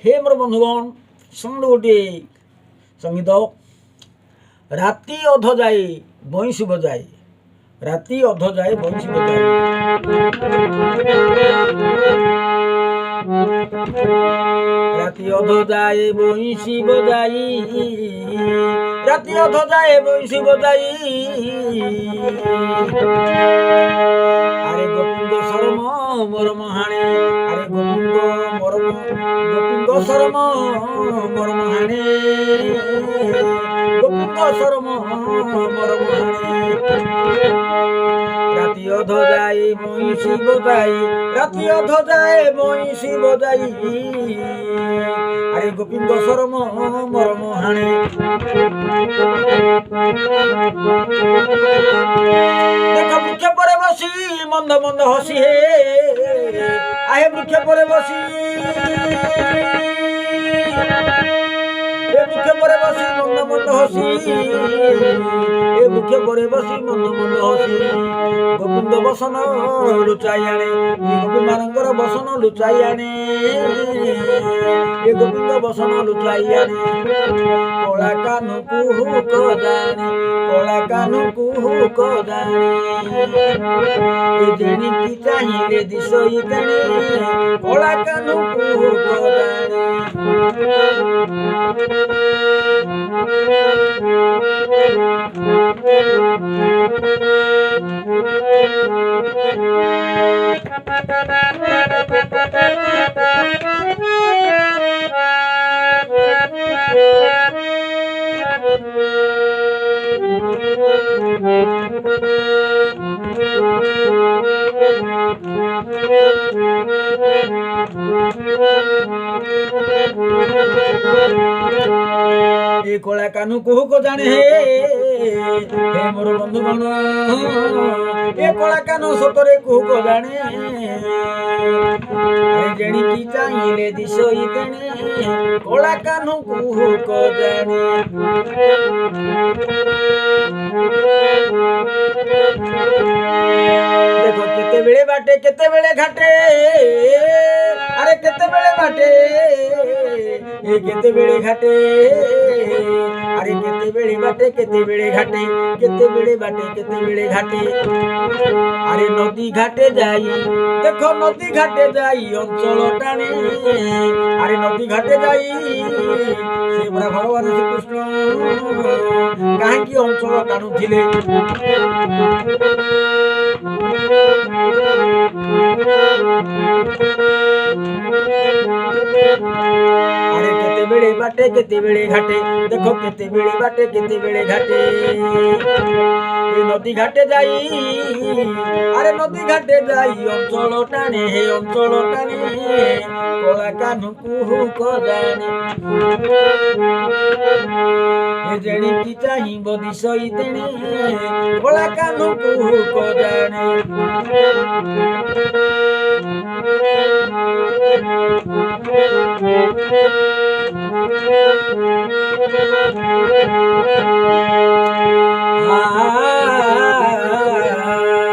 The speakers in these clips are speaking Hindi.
हे मोर बंधुगण शुण गोटे संगीत राति अध जाए बंशी बजाए राति अध जाए बंशी बजाए राति अध जाए बंशी बजाई राति अध जाए बंशी बजाई अरे गोपिंद शरम मोर महाणे अरे गोपिंद मोर गोपिंद शरम मोर महाणे गोपिंद शरम मोर महाणे राति अध जाए बंशी बजाई राति अध जाए बंशी बजाई अरे गोपिंद शरम मोर महाणे देख वृक्ष पर बसी मंद मंद हसी हे आहे वृक्ष पर बसी वृक्ष पर बसी मंद मंद हसी वृक्ष पर बसी मंद मंद हसी गोविंद बसन लुचाई आने गोपी मानकर बसन लुचाई आने गोविंद बसन लुचाई आने कला कानु कुहुक जाने कला कानु कुहुक जाने जेणी की चाहिए दिशई तेणे कला कानु कुहुक जाने ये कला कानु कुहुक जाने हे मोर बंधुगण ये कला कानु सतरे कुहुक जाने अरे जेणी की चाहिए दिशई तेणे कला कानु कुहुक जाने देखो केते बेले बाटे केते बेले घाटे अरे केते बेले बाटे ये केते बेले घाटे अरे केते बेले बाटे केते बेले घाटे केते बेले बाटे केते बेले घाटे अरे नदी घाटे जाई देखो नदी घाटे जाई अंचल टाणे अरे नदी घाटे जाई से बड़ा भगवान श्री कृष्ण काहेकि अंचल टाणुथिले अरे केते बेले बाटे केते बेले घाटे देखो केते बेले बाटे केते बेले घाटे ये नदी घाटे जाई अरे नदी घाटे जाई अंचल टाणे हे अंचल टाणे कला कानु कुहुक जाने हे जेणी की चाहिए दिशई तेणे कला कानु कुहुक जाने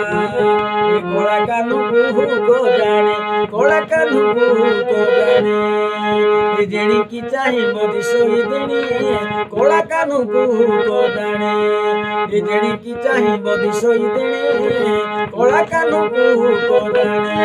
कला कानु कुहुक जाने कला कानु कुहुक जाने जेणी की चाहिए दिशई तेणे कला कानु कुहुक जाने जेणी की चाहिए दिशई तेणे कला कानु कुहुक जाने